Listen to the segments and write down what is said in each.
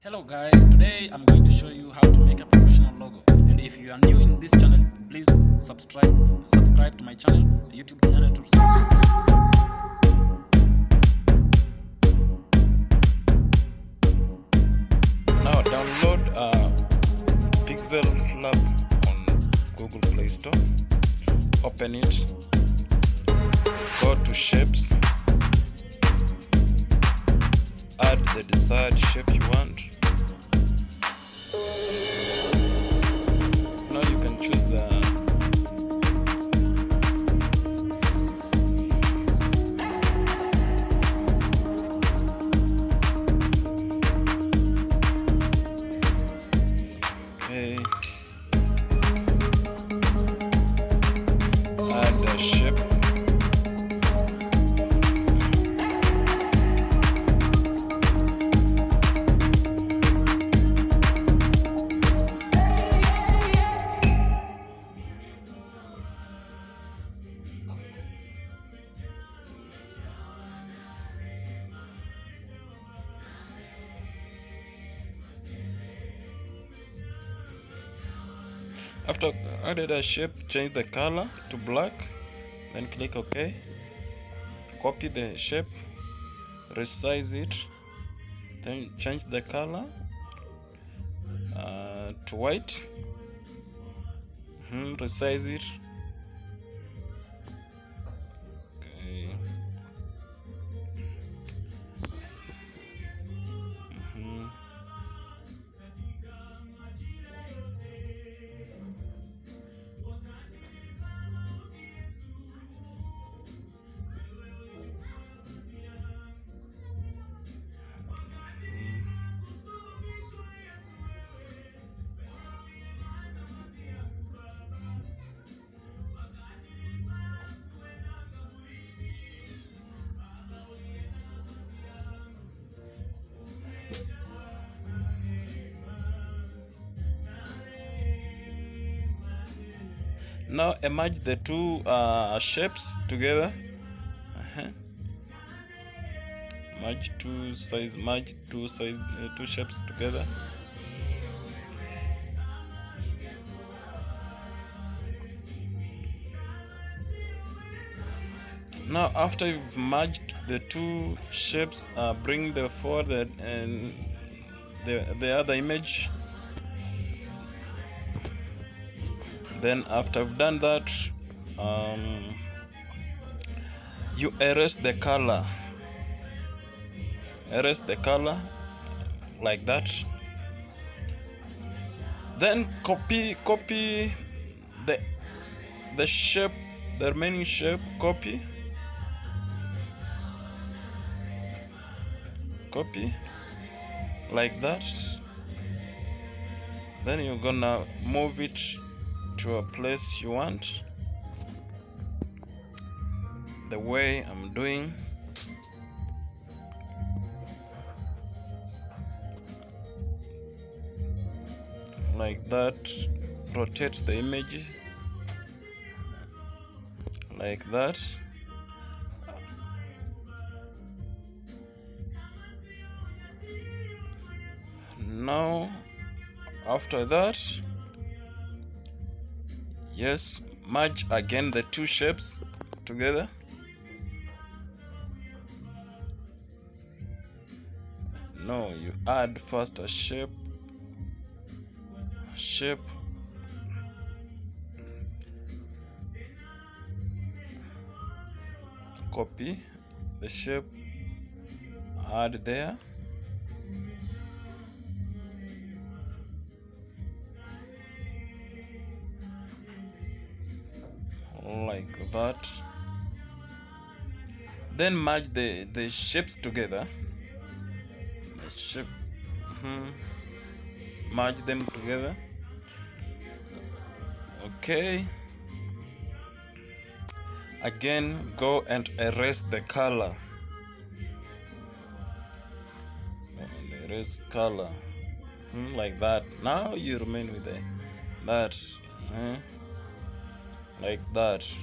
Hello guys, today I'm going to show you how to make a professional logo. And if you are new in this channel, please subscribe to my channel, YouTube channel to now download Pixel Lab on Google Play Store. Open it, go to shapes, add the desired shape you want. Now you can choose okay, add a shape. After added a shape, change the color to black, then click OK. Copy the shape, resize it, then change the color to white, resize it. Okay. Now merge the two shapes together. Merge two shapes together. Now after you've merged the two shapes, bring the forward and the other image. Then after I've done that, you erase the color. Erase the color like that. Then copy the shape, the remaining shape. Copy like that. Then you're gonna move it to a place you want, the way I'm doing. Like that. Rotate the image like that. Now after that, yes, merge again the two shapes together. No, you add first a shape, copy the shape, add there. Like that. Then merge the shapes together. The shape, merge them together. Okay. Again, go and erase the color. And erase color, like that. Now you remain with that. Like that.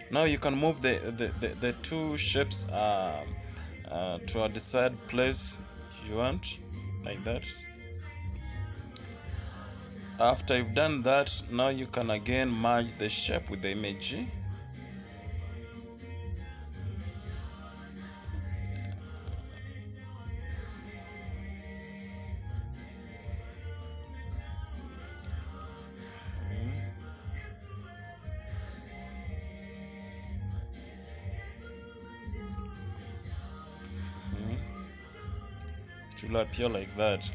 Now you can move the two shapes to a desired place you want. like that. After you've done that, now you can again merge the shape with the image. It will appear like that.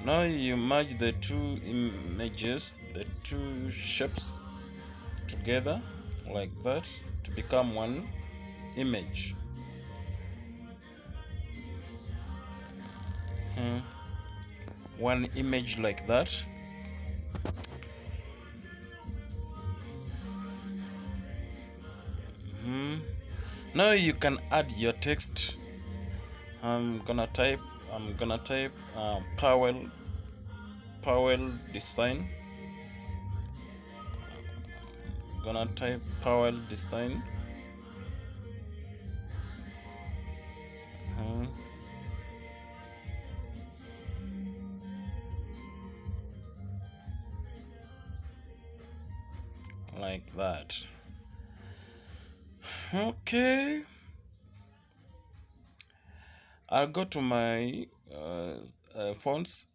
Now you merge the two images, the two shapes together like that to become one image. One image like that. Now you can add your text. I'm gonna type Powell design. Gonna type Powell design. Like that. Okay, I'll go to my fonts.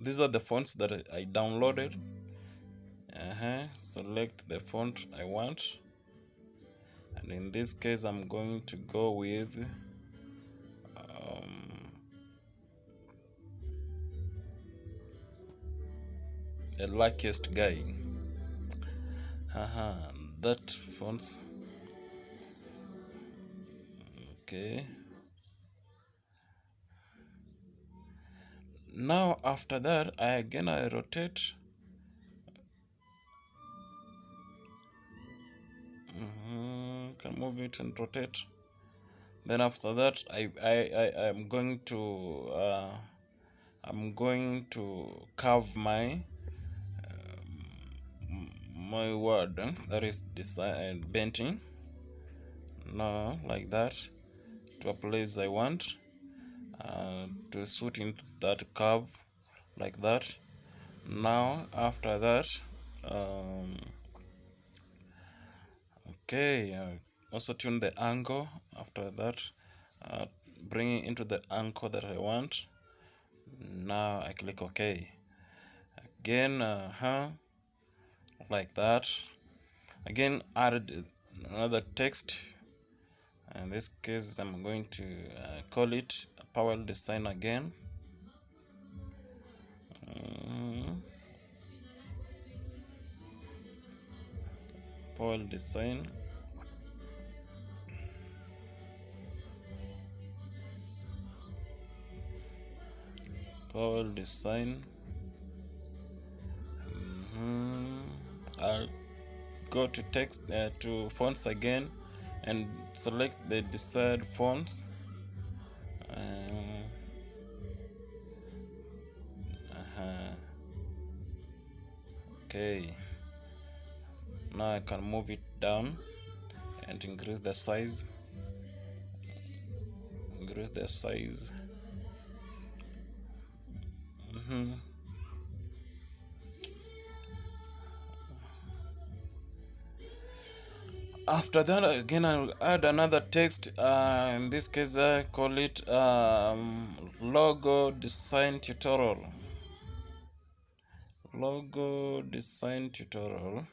These are the fonts that I downloaded. Select the font I want, and in this case I'm going to go with the luckiest guy. That fonts. Okay, now after that I rotate. Can move it and rotate. Then after that I'm going to carve my word, that is design painting. Now like that, to a place I want to suit into that curve like that. Now after that, okay, also tune the angle. After that, bring it into the angle that I want. Now I click OK. Again, like that. Again, add another text. In this case, I'm going to call it Powell design again. Powell design. Powell design. I'll go to text to fonts again and select the desired fonts. Okay, now I can move it down and increase the size. After that, again I'll add another text. In this case I call it logo design tutorial. Logo design tutorial.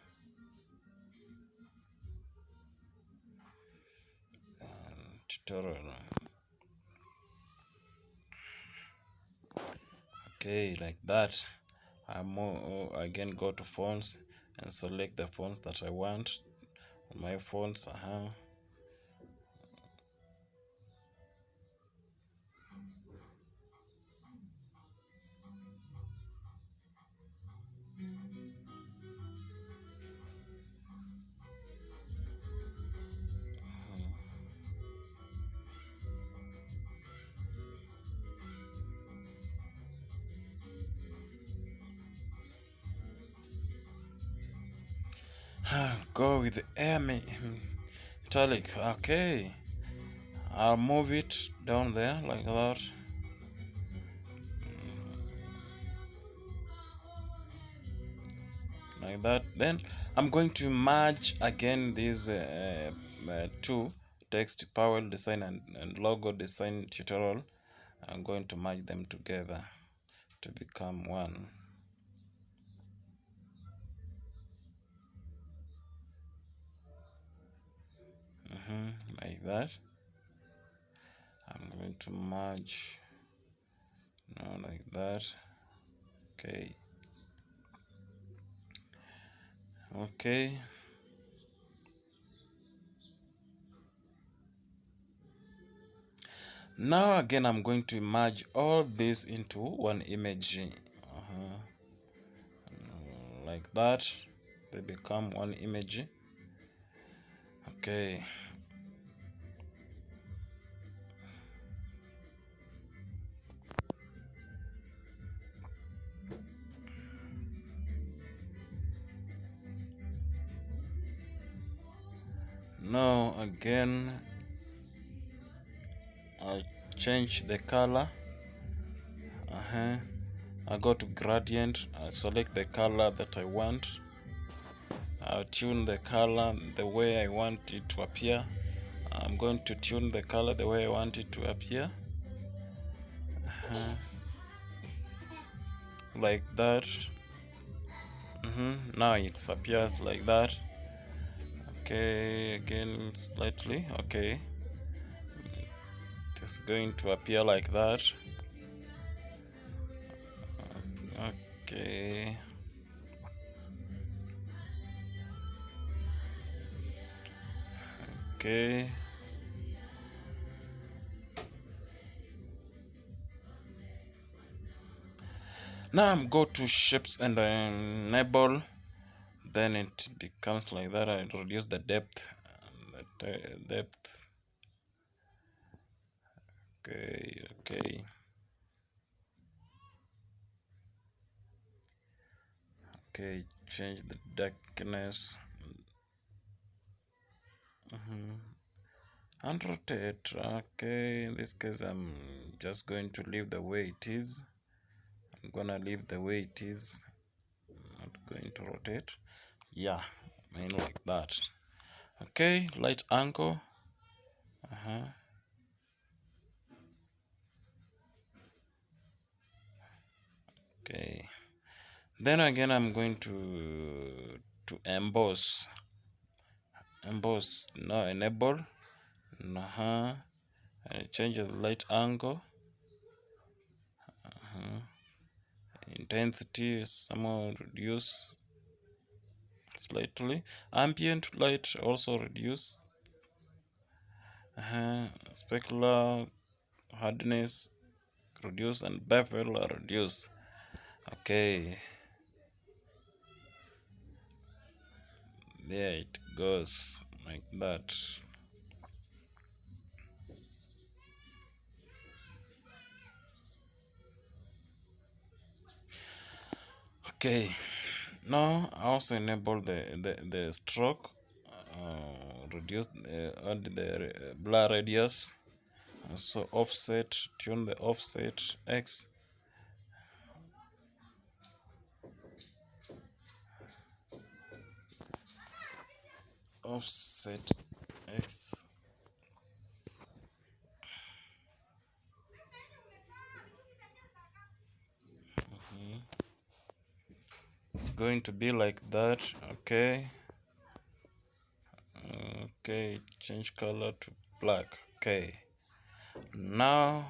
Okay, like that. I again go to fonts and select the fonts that I want. My fonts. Go with the air metallic. Okay, I'll move it down there like that. Like that. Then I'm going to merge again these two, text Powell design and logo design tutorial. I'm going to merge them together to become one. Like that. I'm going to merge now like that. Okay. Now again I'm going to merge all this into one image. Like that. They become one image. Okay. Now again I'll change the color. I go to gradient, I select the color that I want. I'll tune the color the way I want it to appear. I'm going to tune the color the way I want it to appear. Like that. Now it appears like that. Okay, again slightly. Okay, it's going to appear like that. Okay. Okay. Now I'm go to shapes and enable. Then it becomes like that. I reduce the depth. Depth. Okay. Okay, change the darkness. And rotate. Okay, in this case I'm just going to leave the way it is. I'm gonna leave the way it is. I'm not going to rotate. Yeah, I mean like that. Okay, light angle. Okay, then again I'm going to emboss. No, enable. I change the light angle. Intensity somehow reduce slightly. Ambient light also reduce. Specular hardness reduce and bevel reduce. Okay, there it goes like that. Okay, now I also enable the stroke, reduce add the blur radius, so offset, tune the offset X. Offset X. It's going to be like that. Okay. Okay, change color to black. Okay, now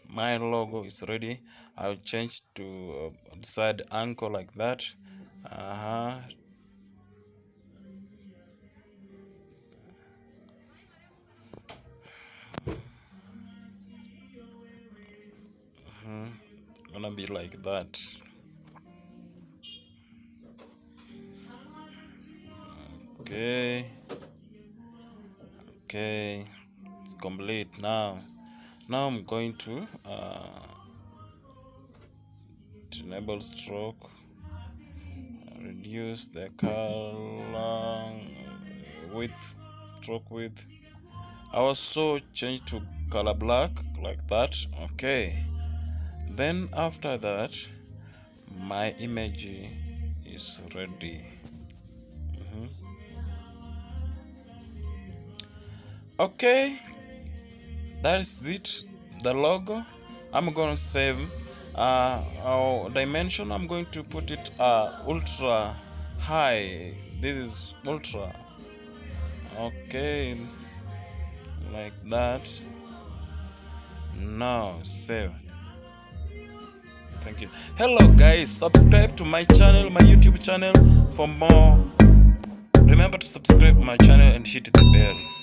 my logo is ready. I'll change to side angle like that. Gonna be like that. Okay, it's complete now. Now I'm going to enable stroke, reduce reduce the color width, stroke width. I also change to color black like that. Okay, then after that my image is ready. Okay, that's it, the logo. I'm gonna save our dimension. I'm going to put it ultra high. This is ultra. Okay, like that. Now save. Thank you. Hello guys, subscribe to my channel, my YouTube channel for more. Remember to subscribe to my channel and hit the bell.